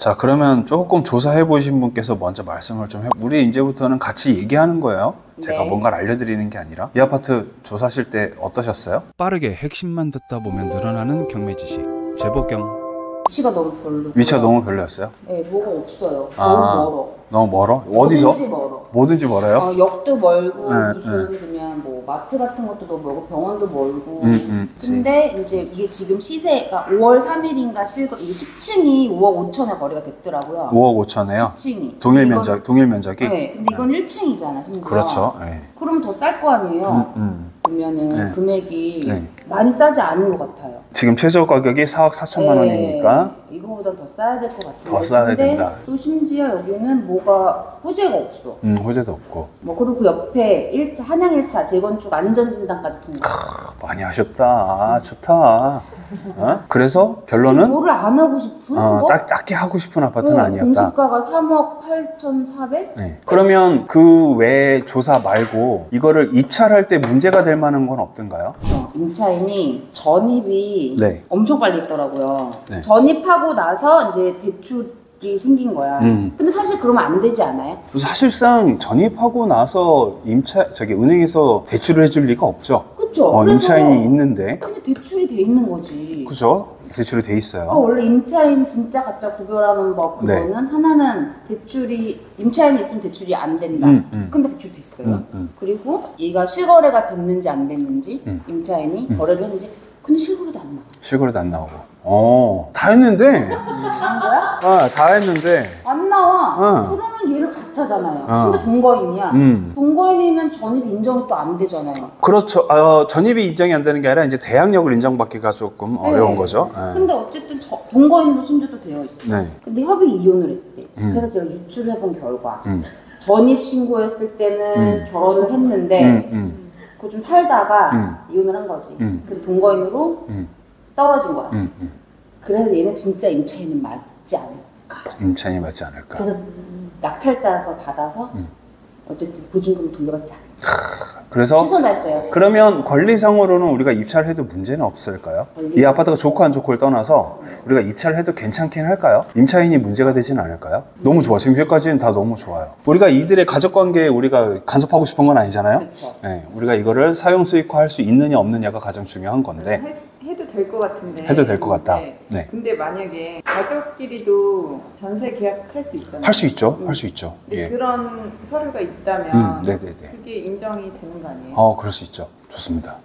자, 그러면 조금 조사해 보신 분께서 먼저 말씀을 좀 우리 이제부터는 같이 얘기하는 거예요. 제가 네. 뭔가를 알려드리는 게 아니라. 이 아파트 조사하실 때 어떠셨어요? 빠르게 핵심만 듣다 보면 늘어나는 경매 지식. 재보경. 위치가 너무 별로. 위치가 너무 별로였어요? 네, 뭐가 없어요. 아. 너무 멀어. 너무 멀어? 어디서? 뭐든지 멀어. 뭐든지 멀어요? 역도 멀고 네, 무슨 그냥 뭐 마트 같은 것도 너무 멀고 병원도 멀고. 근데 이제 이게 지금 시세가 5월 3일인가 이게 10층이 5억 5천에 거래가 됐더라고요. 5억 5천에요? 10층이. 동일 면적이? 네, 근데 이건 1층이잖아, 심지어. 그렇죠. 네. 그럼 더 쌀 거 아니에요. 보면은 네. 금액이 네. 많이 싸지 않은 것 같아요. 지금 최저 가격이 4억 4천만 원이니까 이거보다 더 싸야 될 것 같은데. 더 싸야 근데 된다. 또 심지어 여기는 뭐가 호재가 없어. 호재도 없고. 뭐 그리고 그 옆에 한양 1차 재건축 안전진단까지 통과. 많이 하셨다. 좋다. 어? 그래서 결론은 뭐를 안 하고 싶은 거? 딱히 하고 싶은 아파트는 아니었다. 공시가가 3억 8,400? 네. 그러면 그 외 조사 말고 이거를 입찰할 때 문제가 될 만한 건 없던가요? 임차인이 전입이 네. 엄청 빨리 했더라고요. 네. 전입하고 나서 이제 대출이 생긴 거야. 근데 사실 그러면 안 되지 않아요? 사실상 전입하고 나서 은행에서 대출을 해줄 리가 없죠. 그쵸? 임차인이 있는데. 그냥 대출이 돼 있는 거지. 그죠? 대출이 돼 있어요. 원래 임차인 진짜 가짜 구별하는 법 그거는 하나는 임차인이 있으면 대출이 안 된다. 근데 대출 됐어요. 그리고 얘가 실거래가 됐는지 안 됐는지 임차인이 거래를 했는지 근데 실거래도 안 나와. 실거래도 안 나오고. 다 했는데. 다 거야? 다 했는데. 안 나와. 그러면 얘는 가짜잖아요. 심지어 동거인이야. 동거인이면 전입 인정이 또 안 되잖아요. 그렇죠. 전입이 인정이 안 되는 게 아니라 이제 대항력을 인정받기가 조금 어려운 거죠. 근데 어쨌든 동거인으로 심지어 또 되어 있어. 네. 근데 협의 이혼을 했대. 그래서 제가 유출을 해본 결과 전입 신고했을 때는 결혼을 했는데 그거 좀 살다가 이혼을 한 거지. 그래서 동거인으로 떨어진 거야. 그래서 얘는 진짜 임차인은 맞지 않을까. 임차인이 맞지 않을까. 그래서 낙찰자를 받아서 어쨌든 보증금 돌려받지 않을까. 그래서 최선 다했어요. 그러면 권리상으로는 우리가 입찰을 해도 문제는 없을까요? 이 아파트가 좋고 안 좋고를 떠나서 우리가 입찰을 해도 괜찮긴 할까요? 임차인이 문제가 되진 않을까요? 너무 좋아. 지금 여기까지는 다 너무 좋아요. 우리가 이들의 가족관계에 우리가 간섭하고 싶은 건 아니잖아요. 네, 우리가 이거를 사용 수익화할 수 있느냐 없느냐가 가장 중요한 건데 해도 될 것 같은데. 해도 될 것 같다. 네. 근데 만약에 가족끼리도 전세 계약할 수 있잖아요. 할 수 있죠. 할 수 있죠. 예. 그런 서류가 있다면 네네네. 그게 인정이 되는 거 아니에요? 그럴 수 있죠. 좋습니다.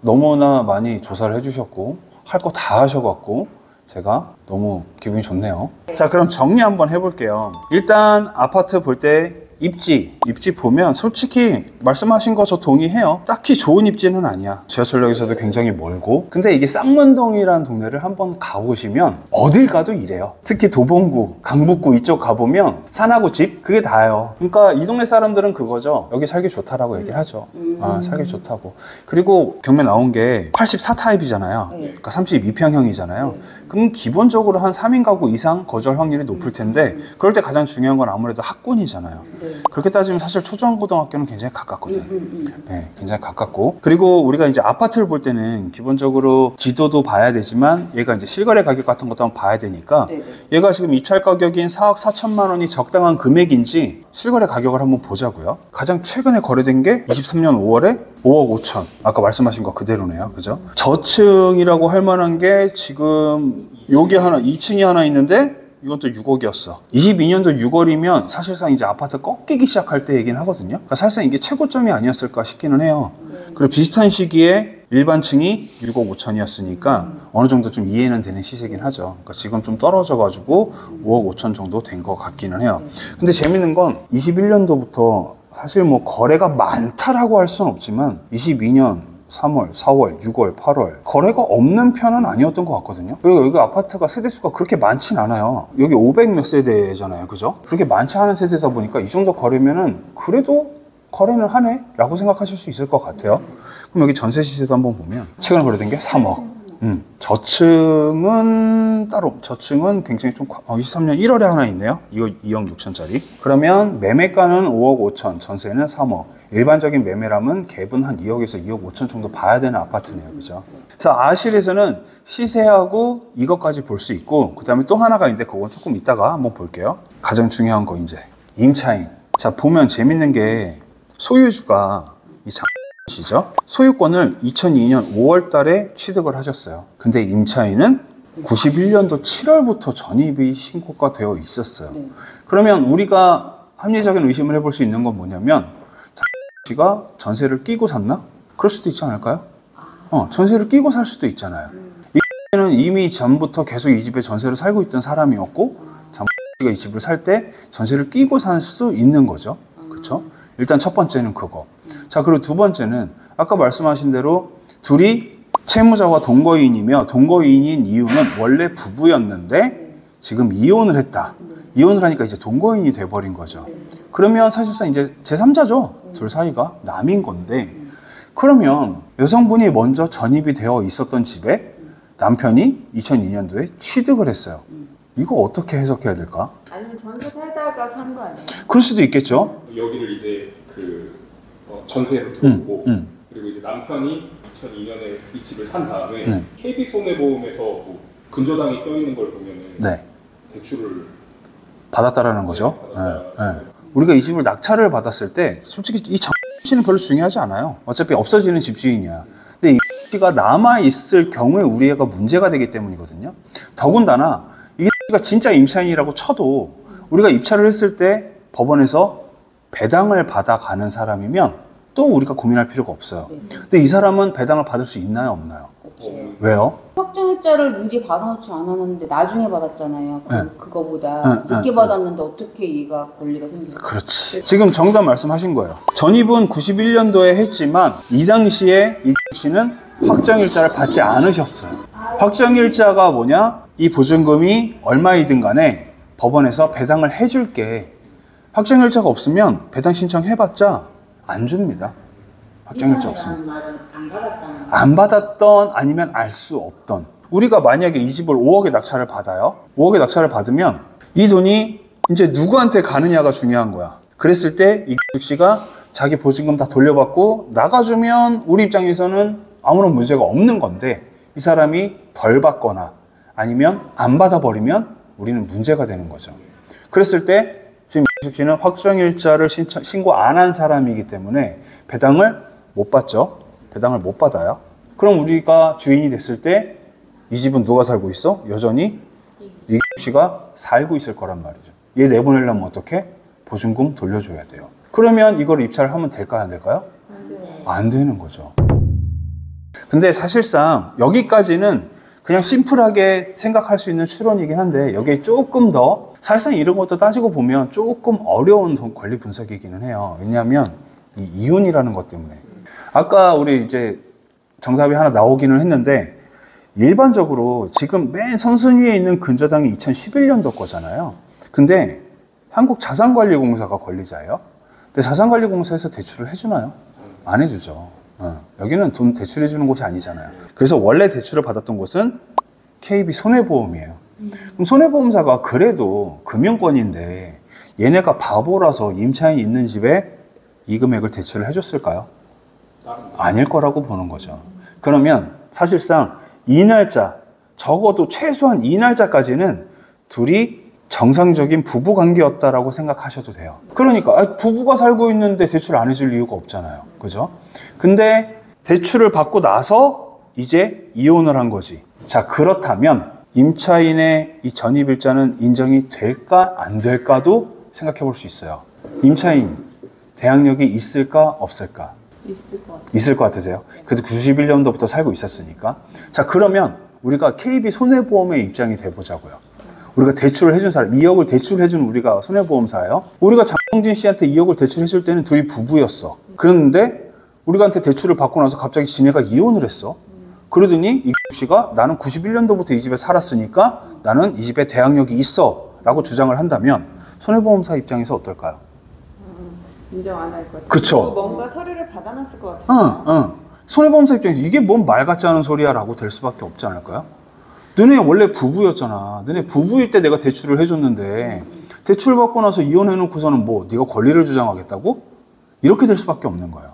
너무나 많이 조사를 해주셨고 할 거 다 하셔갖고 제가 너무 기분이 좋네요. 자, 그럼 정리 한번 해볼게요. 일단 아파트 볼 때 입지 보면 솔직히 말씀하신 거 저 동의해요. 딱히 좋은 입지는 아니야. 지하철역에서도 굉장히 멀고. 근데 이게 쌍문동이라는 동네를 한번 가보시면 어딜 가도 이래요. 특히 도봉구, 강북구 이쪽 가보면 산하고 집 그게 다예요. 그러니까 이 동네 사람들은 그거죠. 여기 살기 좋다라고 얘기를 하죠. 살기 좋다고. 그리고 경매 나온 게 84타입이잖아요. 그러니까 32평형이잖아요. 그럼 기본적으로 한 3인 가구 이상 거주할 확률이 높을 텐데 그럴 때 가장 중요한 건 아무래도 학군이잖아요. 그렇게 따지면 사실 초중고등학교는 굉장히 가깝거든. 네, 굉장히 가깝고. 그리고 우리가 이제 아파트를 볼 때는 기본적으로 지도도 봐야 되지만 얘가 이제 실거래 가격 같은 것도 한번 봐야 되니까 얘가 지금 입찰 가격인 4억 4천만 원이 적당한 금액인지 실거래 가격을 한번 보자고요. 가장 최근에 거래된 게 23년 5월에 5억 5천. 아까 말씀하신 거 그대로네요. 그죠? 저층이라고 할 만한 게 지금 여기 2층이 하나 있는데 이건 또 6억이었어. 22년도 6월이면 사실상 이제 아파트 꺾이기 시작할 때 얘기는 하거든요. 그러니까 사실상 이게 최고점이 아니었을까 싶기는 해요. 그리고 비슷한 시기에 일반층이 6억 5천이었으니까 어느 정도 좀 이해는 되는 시세긴 하죠. 그러니까 지금 좀 떨어져가지고 5억 5천 정도 된 것 같기는 해요. 근데 재밌는 건 21년도부터 사실 뭐 거래가 많다라고 할 수는 없지만 22년 3월, 4월, 6월, 8월 거래가 없는 편은 아니었던 것 같거든요. 그리고 여기 아파트가 세대수가 그렇게 많진 않아요. 여기 500 몇 세대잖아요. 그죠? 그렇게 많지 않은 세대다 보니까 이 정도 거래면은 그래도 거래는 하네? 라고 생각하실 수 있을 것 같아요. 그럼 여기 전세 시세도 한번 보면 최근에 거래된 게 3억. 저층은 따로, 저층은 굉장히 좀, 23년 1월에 하나 있네요. 이거 2억 6천짜리. 그러면 매매가는 5억 5천, 전세는 3억. 일반적인 매매라면 갭은 한 2억에서 2억 5천 정도 봐야 되는 아파트네요. 그죠? 그래서 아실에서는 시세하고 이것까지 볼 수 있고, 그 다음에 또 하나가 있는데 그건 조금 이따가 한번 볼게요. 가장 중요한 거 이제 임차인. 자, 보면 재밌는 게 소유주가 이 시죠. 소유권을 2002년 5월 달에 취득을 하셨어요. 근데 임차인은 91년도 7월부터 전입이 신고가 되어 있었어요. 그러면 우리가 합리적인 의심을 해볼 수 있는 건 뭐냐면 씨가 전세를 끼고 샀나? 그럴 수도 있지 않을까요? 전세를 끼고 살 수도 있잖아요. 이는 이미 전부터 계속 이 집에 전세를 살고 있던 사람이었고 씨가 이 집을 살 때 전세를 끼고 살 수 있는 거죠. 그렇죠? 일단 첫 번째는 그거. 자, 그리고 두 번째는 아까 말씀하신 대로 둘이 채무자와 동거인이며 동거인인 이유는 원래 부부였는데 지금 이혼을 했다. 이혼을 하니까 이제 동거인이 돼버린 거죠. 그러면 사실상 이제 제3자죠. 둘 사이가 남인 건데 그러면 여성분이 먼저 전입이 되어 있었던 집에 남편이 2002년도에 취득을 했어요. 이거 어떻게 해석해야 될까? 아니면 전세 살다가 산 거 아니에요? 그럴 수도 있겠죠. 여기를 이제 전세로 들어오고 그리고 이제 남편이 2002년에 이 집을 산 다음에 KB 손해보험에서 뭐 근저당이 껴있는 걸 보면은 대출을 받았다라는 거죠. 우리가 이 집을 낙찰을 받았을 때 솔직히 이 씨는 별로 중요하지 않아요. 어차피 없어지는 집주인이야. 근데 이 씨가 남아있을 경우에 우리 애가 문제가 되기 때문이거든요. 더군다나 이 씨가 진짜 임차인이라고 쳐도 우리가 입찰을 했을 때 법원에서 배당을 받아가는 사람이면 또 우리가 고민할 필요가 없어요. 근데 이 사람은 배당을 받을 수 있나요, 없나요? 왜요? 확정일자를 미리 받아놓지 않았는데 나중에 받았잖아요. 그거보다 늦게 받았는데 어떻게 얘가 권리가 생겨요? 그렇지. 지금 정답 말씀하신 거예요. 전입은 91년도에 했지만 이 당시에 이 씨는 확정일자를 받지 않으셨어요. 확정일자가 뭐냐? 이 보증금이 얼마이든 간에 법원에서 배당을 해줄게. 확정일자가 없으면 배당 신청해봤자 안 줍니다. 확정일자 없으면. 안 받았던 아니면 알 수 없던. 우리가 만약에 이 집을 5억에 낙찰을 받아요. 5억에 낙찰을 받으면 이 돈이 이제 누구한테 가느냐가 중요한 거야. 그랬을 때 이규식 씨가 자기 보증금 다 돌려받고 나가주면 우리 입장에서는 아무런 문제가 없는 건데 이 사람이 덜 받거나 아니면 안 받아버리면 우리는 문제가 되는 거죠. 그랬을 때 지금 이규식 씨는 확정일자를 신고 안 한 사람이기 때문에 배당을 못 받죠. 배당을 못 받아요. 그럼 우리가 주인이 됐을 때 이 집은 누가 살고 있어? 여전히 이규식 씨가 살고 있을 거란 말이죠. 얘 내보내려면 어떻게? 보증금 돌려줘야 돼요. 그러면 이걸 입찰을 하면 될까요? 안 될까요? 안 되는 거죠. 근데 사실상 여기까지는 그냥 심플하게 생각할 수 있는 추론이긴 한데 여기에 조금 더 사실상 이런 것도 따지고 보면 조금 어려운 권리 분석이기는 해요. 왜냐하면 이 이혼이라는 것 때문에 아까 우리 이제 정답이 하나 나오기는 했는데 일반적으로 지금 맨 선순위에 있는 근저당이 2011년도 거잖아요. 근데 한국자산관리공사가 권리자예요. 근데 자산관리공사에서 대출을 해주나요? 안 해주죠. 여기는 돈 대출해주는 곳이 아니잖아요. 그래서 원래 대출을 받았던 곳은 KB 손해보험이에요. 그럼 손해보험사가 그래도 금융권인데 얘네가 바보라서 임차인 있는 집에 이 금액을 대출을 해줬을까요? 아닐 거라고 보는 거죠. 그러면 사실상 이 날짜, 적어도 최소한 이 날짜까지는 둘이 정상적인 부부 관계였다라고 생각하셔도 돼요. 그러니까 부부가 살고 있는데 대출 안 해줄 이유가 없잖아요. 그죠? 근데 대출을 받고 나서 이제 이혼을 한 거지. 자, 그렇다면 임차인의 이 전입일자는 인정이 될까 안 될까도 생각해 볼 수 있어요. 임차인 대항력이 있을까 없을까? 있을 것 같으세요? 그래서 91년도부터 살고 있었으니까. 자, 그러면 우리가 KB 손해보험의 입장이 돼보자고요. 우리가 대출을 해준 사람, 2억을 대출해준 우리가 손해보험사예요. 우리가 장동진 씨한테 2억을 대출했을 때는 둘이 부부였어. 그랬는데 우리한테 대출을 받고 나서 갑자기 지네가 이혼을 했어. 그러더니 이규식 씨가 나는 91년도부터 이 집에 살았으니까 나는 이 집에 대항력이 있어 라고 주장을 한다면 손해보험사 입장에서 어떨까요? 인정 안 할 것 같아요. 그쵸. 뭔가 서류를 받아놨을 것 같아요. 손해보험사 입장에서 이게 뭔 말 같지 않은 소리야 라고 될 수밖에 없지 않을까요? 너네 원래 부부였잖아. 너네 부부일 때 내가 대출을 해줬는데 대출 받고 나서 이혼해놓고서는 뭐 네가 권리를 주장하겠다고? 이렇게 될 수밖에 없는 거예요.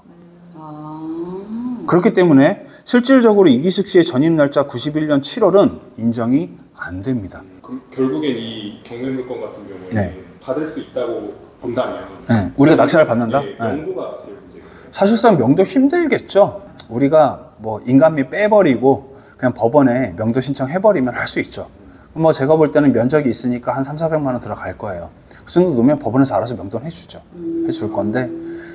그렇기 때문에 실질적으로 이기숙 씨의 전입 날짜 91년 7월은 인정이 안 됩니다. 그럼 결국엔 이 경매물건 같은 경우에 네. 받을 수 있다고 본다면 네. 우리가 낙찰을 받는다? 네, 네. 명부가 제일 문제겠어요. 사실상 명도 힘들겠죠. 우리가 뭐 인간미 빼버리고 그냥 법원에 명도 신청해버리면 할 수 있죠. 뭐 제가 볼 때는 면적이 있으니까 한 300~400만 원 들어갈 거예요. 그 정도 넣으면 법원에서 알아서 명도는 해주죠. 해줄 건데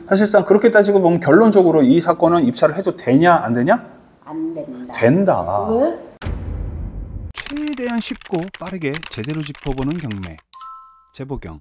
사실상 그렇게 따지고 보면 결론적으로 이 사건은 입찰을 해도 되냐 안 되냐? 안 된다. 된다. 왜? 최대한 쉽고 빠르게 제대로 짚어보는 경매. 재보경.